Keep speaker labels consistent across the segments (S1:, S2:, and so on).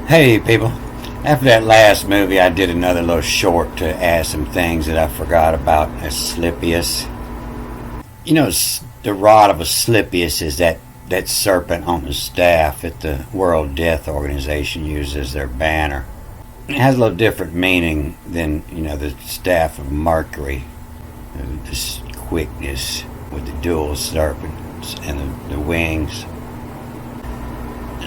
S1: Hey people, after that last movie I did another little short to add some things that I forgot about Asclepius. You know, the rod of Asclepius is that serpent on the staff that the World Death Organization uses as their banner. It has a little different meaning than, the staff of Mercury. This quickness with the dual serpents and the wings.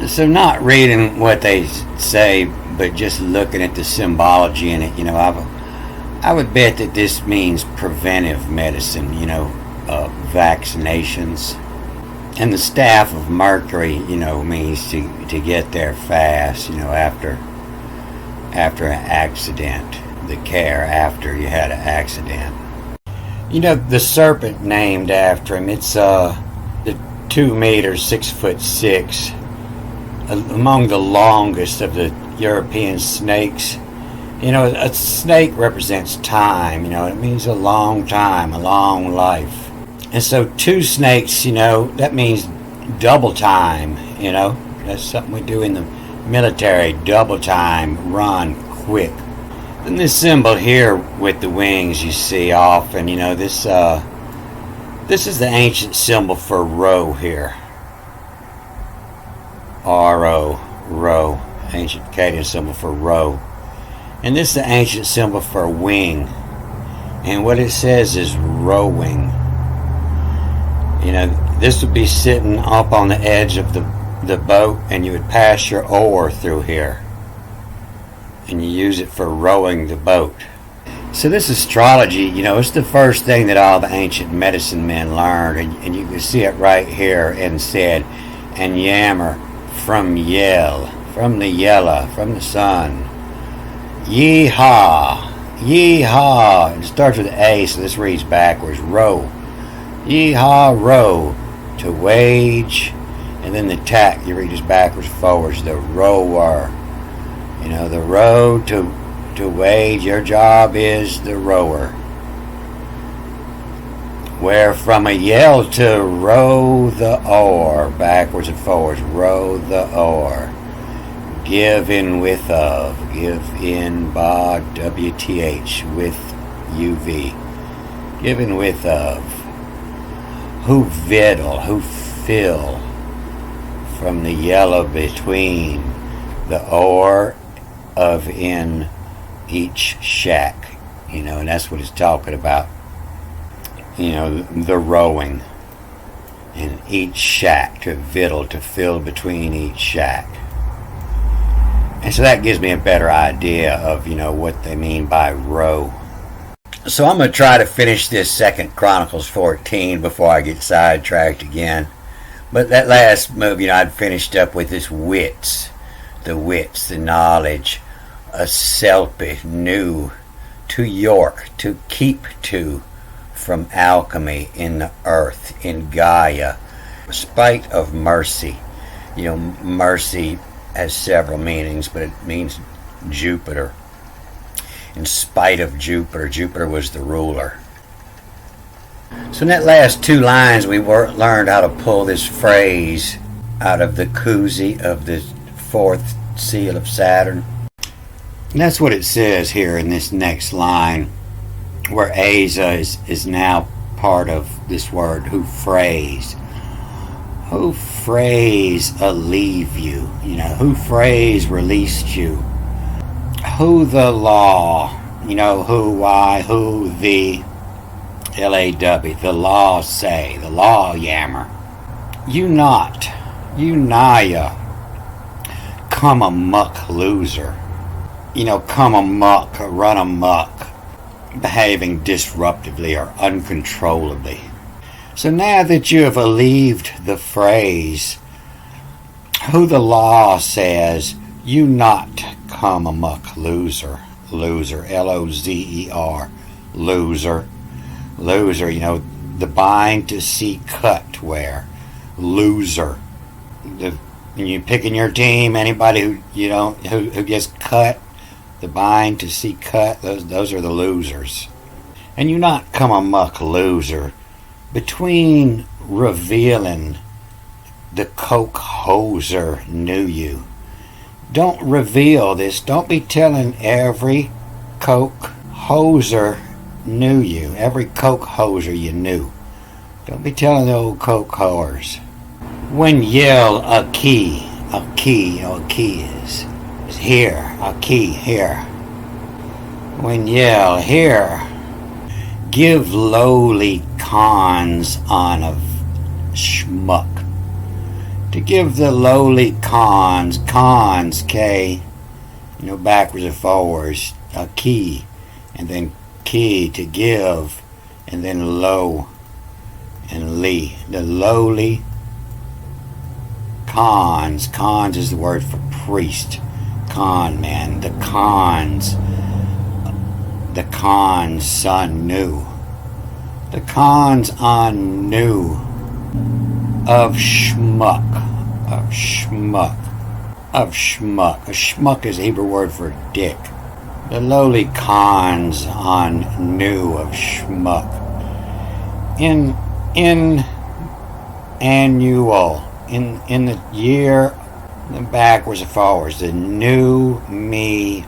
S1: So not reading what they say, but just looking at the symbology in it, I would bet that this means preventive medicine, vaccinations. And the staff of Mercury, means to get there fast, after an accident, the care after you had an accident. The serpent named after him, it's the 2 meters, 6'6", among the longest of the European snakes. A snake represents time, it means a long time, a long life. And so 2 snakes, that means double time, that's something we do in the military, double time, run quick. And this symbol here with the wings you see often, this is the ancient symbol for row here. R-O, row, ancient Akkadian symbol for row. And this is the ancient symbol for wing. And what it says is rowing. This would be sitting up on the edge of the boat, and you would pass your oar through here. And you use it for rowing the boat. So this astrology, it's the first thing that all the ancient medicine men learned. And you can see it right here and said, and yammer. From yell, from the yella, from the sun. Yeehaw, yeehaw. It starts with A, so this reads backwards. Row, yeehaw, row. To wage, and then the tack, you read this backwards, forwards. The rower. The row to wage. Your job is the rower. Where from a yell to row the oar, backwards and forwards, row the oar. Give in with of, give in bod, WTH, with UV. Give in with of. Who victual, who fill, from the yellow between, the oar of in each shack. And that's what it's talking about. The rowing in each shack, to victual, to fill between each shack. And so that gives me a better idea of, what they mean by row. So I'm going to try to finish this 2 Chronicles 14 before I get sidetracked again. But that last move, I'd finished up with this wits, the knowledge, a selpy, new, to York, to keep to, from alchemy, in the earth, in Gaia, spite of mercy. Mercy has several meanings, but it means Jupiter. In spite of Jupiter, Jupiter was the ruler. So in that last 2 lines, we learned how to pull this phrase out of the koozie of the 4th seal of Saturn. And that's what it says here in this next line, where Asa is now part of this word, who phrase. Who phrase alleviate you? Who phrase released you? Who the law? Who, why, who, the, L-A-W, the law say, the law yammer. You not, you naya, come amuck loser. Come amuck, run amuck. Behaving disruptively or uncontrollably. So now that you have alleviated the phrase, who the law says, you not come amuck loser, L-O-Z-E-R, loser, the bind to see cut where, loser. When you picking your team, anybody who gets cut, the bind to see cut, those are the losers. And you not come amuck loser between revealing the coke hoser knew you, Don't reveal this. Don't be telling every coke hoser knew you. Every coke hoser you knew. Don't be telling the old coke whores. When yell a key is here. A key here. When yell here, give lowly cons on of schmuck. To give the lowly cons, K, backwards and forwards, a key, and then key to give, and then low and lee. The lowly cons is the word for priest, con man, the cons son knew. The cons on knew of schmuck. A schmuck is a Hebrew word for dick. The lowly cons on knew of schmuck. In annual, in the year, backwards and forwards, the knew me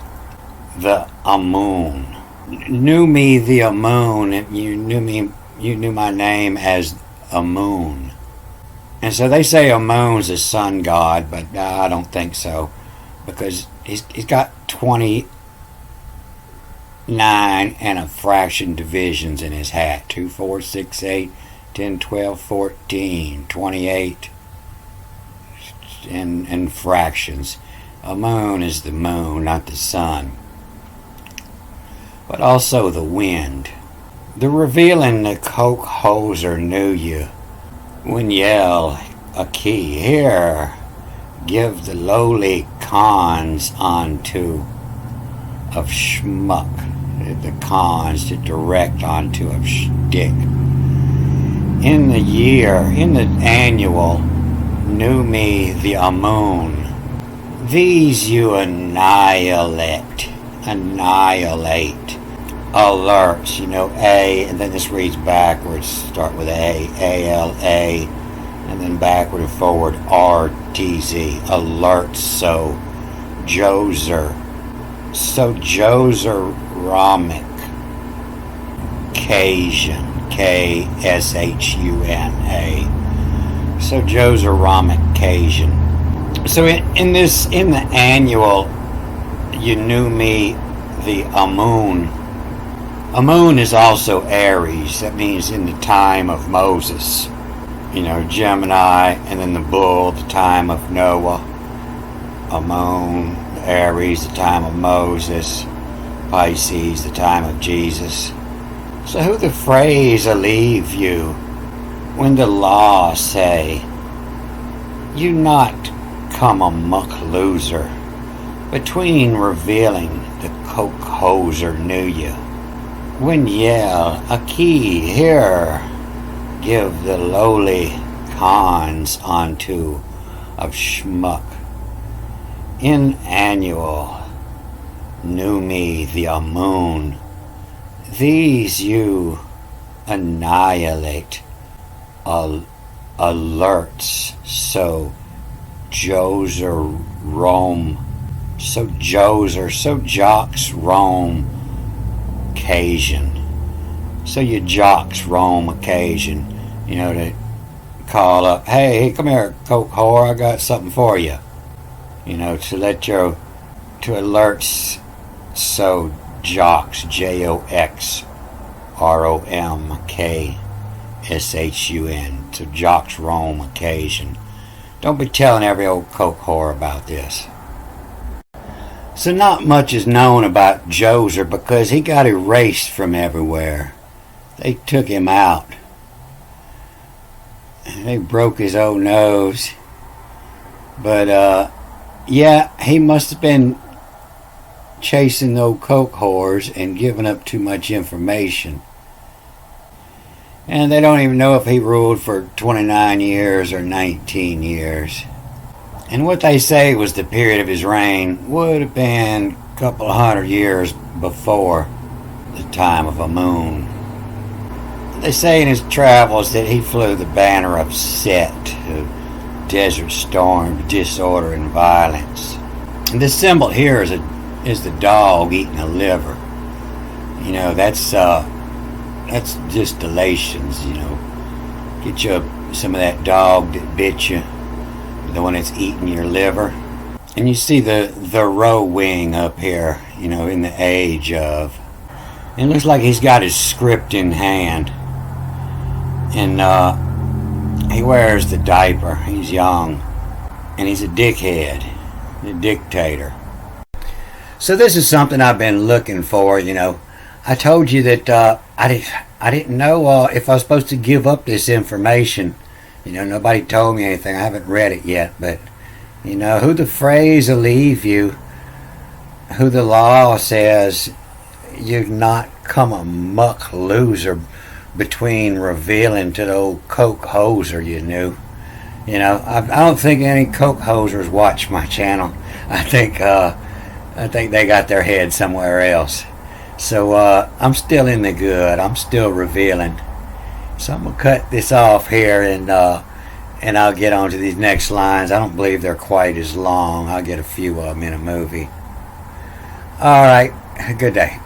S1: the Amun. Knew me the Amun, and you knew my name as Amun. And so they say Amun's a sun god, but I don't think so, because he's got 29 and a fraction divisions in his hat. 2, 4, 6, 8, 10, 12, 14, 28 and fractions. Amun is the moon, not the sun. But also the wind. The revealing the coke hoser knew you. When yell a key here, give the lowly cons onto of schmuck, the cons to direct onto of shtick. In the year, in the annual, knew me the Amun. These you annihilate, alerts, A, and then this reads backwards, start with A-L-A, and then backward and forward, R-T-Z, alerts, so Djoser Ramic, Cajun, K-S-H-U-N-A, so Djoser Ramic Cajun. So in the annual, you knew me the Amun. Amun is also Aries. That means in the time of Moses. Gemini, and then the bull, the time of Noah. Amun, Aries, the time of Moses. Pisces, the time of Jesus. So who the phrase leave you when the law say, you not come a muck loser, between revealing the coke hoser knew you. When yell a key here, give the lowly cons onto of schmuck. In annual, knew me the Amun. These you annihilate, alerts, so Djoser Rome, so jocks Rome occasion. So you jocks Rome occasion, to call up, hey, come here, coke whore, I got something for you. To alerts, so jocks, JOXROMKSHUN, to jocks Rome occasion. Don't be telling every old coke whore about this. So not much is known about Djoser because he got erased from everywhere. They took him out. They broke his old nose. But, he must have been chasing those coke whores and giving up too much information. And they don't even know if he ruled for 29 years or 19 years. And what they say was the period of his reign would have been a couple of 100 years before the time of Amun. They say in his travels that he flew the banner of Set, of desert storm, disorder, and violence. And this symbol here is the dog eating a liver. You know, that's distillations. You know, get you some of that dog that bit you, the one that's eating your liver. And you see the row wing up here, you know, in the age of. It looks like he's got his script in hand. And he wears the diaper. He's young. And he's a dickhead. A dictator. So this is something I've been looking for, you know. I told you that I didn't know if I was supposed to give up this information. You know, nobody told me anything. I haven't read it yet, but you know, who the phrase will leave you, who the law says you've not come a muck loser between revealing to the old coke hoser you knew. You know, I don't think any coke hosers watch my channel. I think they got their head somewhere else. So I'm still in the good. I'm still revealing. So I'm gonna cut this off here, and I'll get on to these next lines. I don't believe they're quite as long. I'll get a few of them in a movie. All right. Good day.